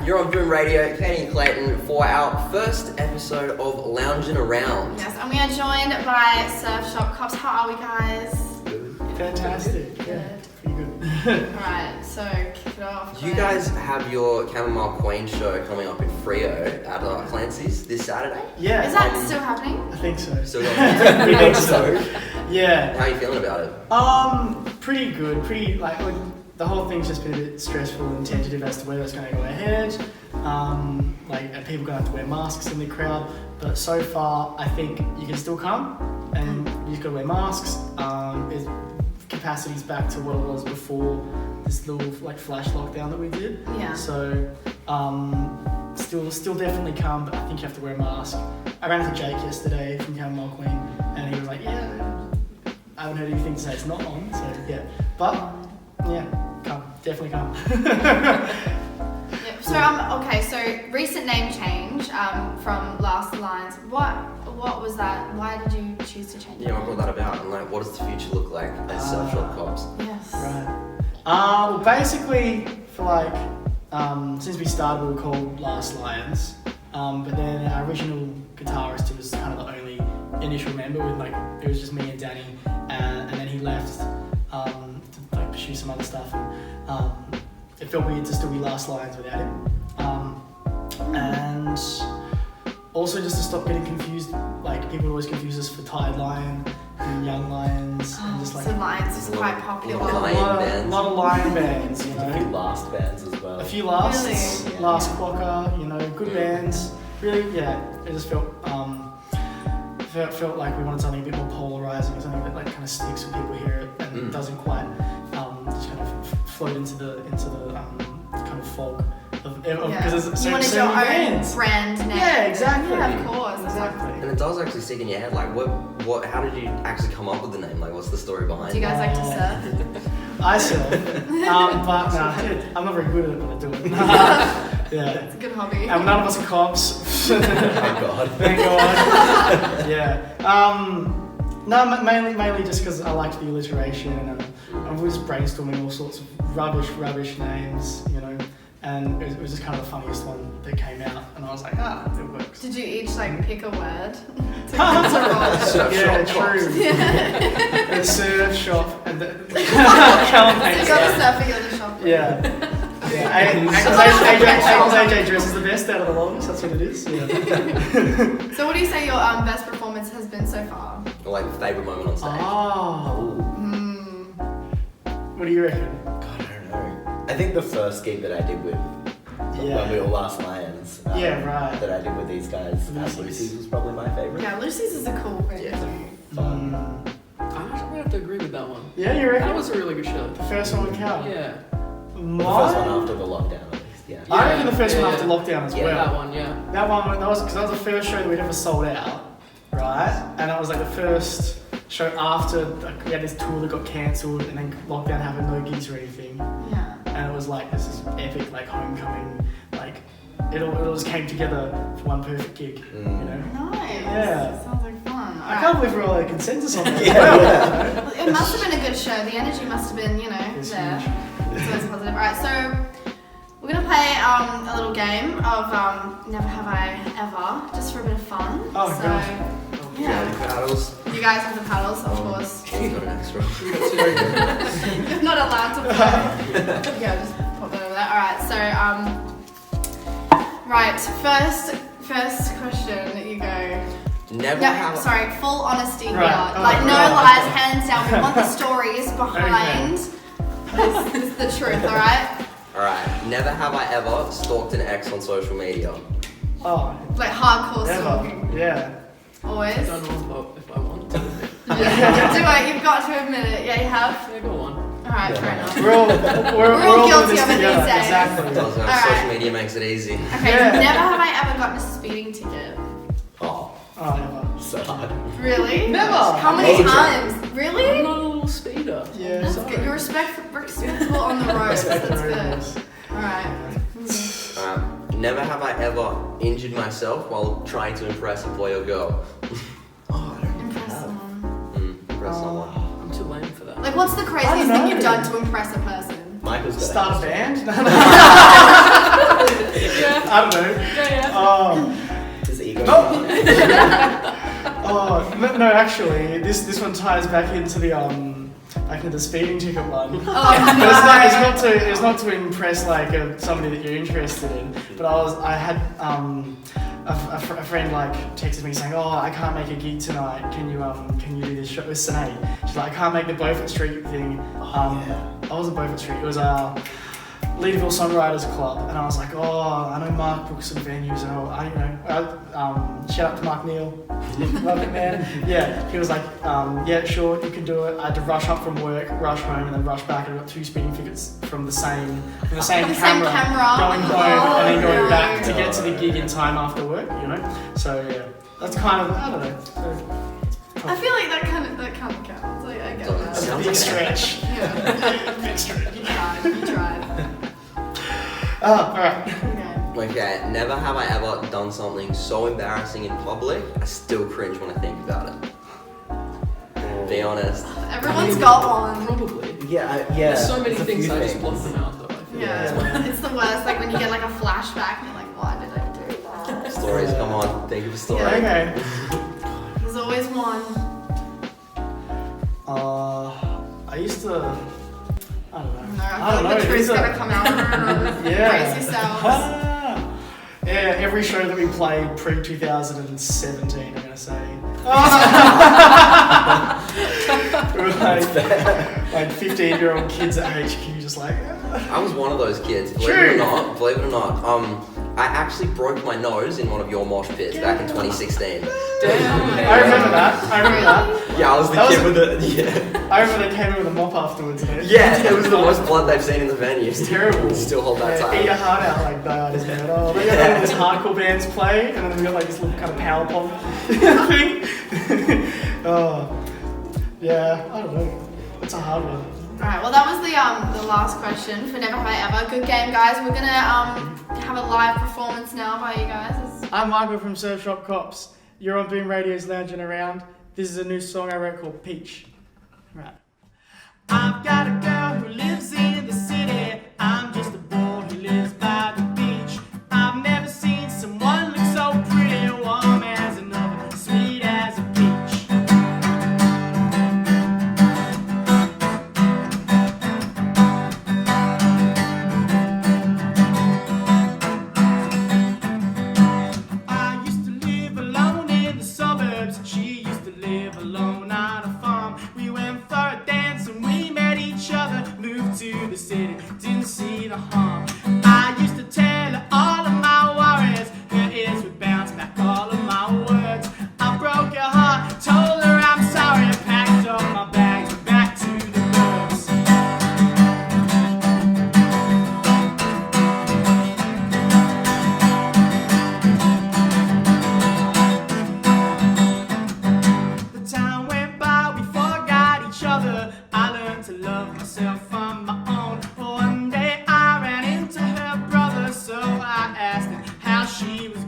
You're on Boom Radio, Katie and Clayton, for our first episode of Loungin Around. Yes, and we are joined by Surf Shop Cops. How are we, guys? Fantastic. Good. Yeah, pretty good. Alright, so kick it off. You guys have your Chamomile Queen show coming up in Frio at Clancy's this Saturday? Yeah. Is that still happening? I think so. So, I think so. Yeah. How are you feeling about it? Pretty good. Pretty like the whole thing's just been a bit stressful and tentative as to whether it's going to go ahead. Are people going to have to wear masks in the crowd? But so far, I think you can still come, and you just got to wear masks. Capacity's back to what it was before this little flash lockdown that we did. Yeah. So still definitely come, but I think you have to wear a mask. I ran into Jake yesterday from Calum and AJ, and he was like, "Yeah, I haven't heard anything to say it's not on." So yeah, but yeah, come, definitely come. Yeah. So okay. So recent name change from Last Lines. What was that? Why did you choose to change it? Yeah, what brought that about, and what does the future look like as Surf Shop Cops? Yes. Right. Well, basically, for since we started, we were called Last Lions. But then our original guitarist, who was kind of the only initial member, it was just me and Danny, and then he left to pursue some other stuff. And it felt weird to still be Last Lions without him. And also just to stop getting confused, people always confuse us for Tired Lion and Young Lions, and just so Lions is quite popular. A lot of lion bands, A few last bands as well. A few lasts, Really? Last Quokka, good bands. Really, yeah. It just felt like we wanted something a bit more polarizing, something that kind of sticks when people hear it and doesn't quite just kind of float into the kind of fog. Because you wanted your own brand name. Yeah, exactly. Yeah, of course. Exactly. And it does actually stick in your head. How did you actually come up with the name? What's the story behind it? Do you guys like to surf? I surf, but I'm not very good at it, but I do it. Yeah. It's a good hobby. And none of us are cops. Thank God. Thank God. Yeah. No, mainly just because I liked the alliteration, and I was brainstorming all sorts of rubbish names, and it was just kind of the funniest one that came out, and I was like, it works. Did you each pick a word to roll? Surf Yeah, Shop true. Yeah. The surf shop and the So you got the surfing on the shop. Yeah. AJ dresses the best out of the logs, that's what it is. Yeah. So what do you say your best performance has been so far? Favourite moment on stage? What do you reckon? God, I don't know. I think the first gig that I did with when we were Last Lions. Right. That I did with these guys at Lucy's was probably my favourite. Yeah, Lucy's is a cool venue. Fun. I'm actually gonna have to agree with that one. Yeah, you reckon? That was a really good show. The first one with Cal? Yeah. The first one after the lockdown, at least. Yeah. I reckon the first one after lockdown as well. That one, yeah. That was because that was the first show that we'd ever sold out, right? And it was the first show after we had this tour that got cancelled, and then lockdown happened, no gigs or anything. Yeah. And it was this is epic, homecoming, it all just came together for one perfect gig, Nice. Yeah. Sounds like fun. I can't believe we're all in consensus on that. Well, it must have been a good show. The energy must have been, It's there. huge. So it's positive. Alright, so we're gonna play a little game of Never Have I Ever, just for a bit of fun. Oh, so gosh. yeah. Paddles. You guys have the paddles, of course. He's got an extra. You're not allowed to play. Yeah, just pop that over there. Alright, so first question, you go. Sorry, full honesty here. Right. No lies, hands down. We want the stories behind this the truth, alright? Alright, never have I ever stalked an ex on social media. Oh, Hardcore never. stalking. Yeah. Always. I don't know if I want to. Do it, you've got to admit it. Yeah, you have? Yeah, go on. Alright, fair enough. We're all doing guilty this of it together. these days. Exactly. Social media makes it easy. Okay, Yeah. never have I ever gotten a speeding ticket. Oh, Never. so hard. Really? Never. How many Major. times? I'm Really? not a little speeder. Yeah. That's good. You're respectful on the road. Respect the That's good. roads. Alright. Never have I ever injured myself while trying to impress a boy or girl. Impress someone. Impress someone. I'm too lame for that. What's the I craziest don't thing you've know. done to impress a person? Michael's got Start a band? Yeah, I don't know. His ego. No, actually, this one ties back into the speeding ticket one. But it's not to impress like somebody that you're interested in. But I had a friend like texted me saying, "Oh, I can't make a gig tonight. Can you do this show with Sinead?" She's like, "I can't make the Beaufort Street thing." I wasn't Beaufort Street. It was Leaderville Songwriters Club, and I was like, "Oh, I know Mark books some venues, and shout out to Mark Neal, love it, man." Yeah, he was like, "Yeah, sure, you can do it." I had to rush up from work, rush home, and then rush back. And I got 2 speeding tickets from the same camera, going home and then going back to get to the gig in time after work. You know, so yeah, that's kind of I don't know. I feel like that kind of counts. Like, I get that. That's a big stretch. Yeah. Big stretch. You tried. Alright. Okay, never have I ever done something so embarrassing in public, I still cringe when I think about it. Be honest. Everyone's got one. Probably. Yeah. There's so many There's a things few I just things. block them out though. I feel. Yeah, it's the worst. Like when you get like a flashback and you're like, why did I do that? Stories, come on, think of a story. Yeah. Okay. There's always one. I used to. I don't know. No, I feel like the truth's gonna come out. Brace yourselves. Yeah, every show that we played pre-2017, I'm gonna say. We were like 15-year-old kids at HQ, just like. I was one of those kids, believe it or not. I actually broke my nose in one of your mosh pits back in 2016. Damn. I remember that. Yeah, I was the kid with the I remember they came in with a mop afterwards. Yeah, it was the worst blood they've seen in the venue. It's terrible. Still hold that tight. Eat your heart out like that, isn't it? Oh, they got all these hardcore bands play, and then we got like this little kind of power pop thing. Oh, yeah, I don't know. It's a hard one. Alright, well that was the last question for Never Have I Ever. Good game, guys. We're gonna have a live performance now by you guys. I'm Michael from Surf Shop Cops. You're on Boom Radio's Loungin Around. This is a new song I wrote called Peach. Right. I've got a girl who lives in the city. I'm just a boy who lives by the beach. I've never seen someone look so pretty, warm as an oven, sweet as a peach. I used to live alone in the suburbs. She used to live alone on a farm. We went for a dance and we met each other. Moved to the city, didn't see the harm. I used to tell her all of my worries. Her ears would bounce back all of my words. I broke her heart, told her I'm sorry. I packed up my bags and back to the burbs. The time went by, we forgot each other. I learned to love myself on my own. One day I ran into her brother, so I asked him how she was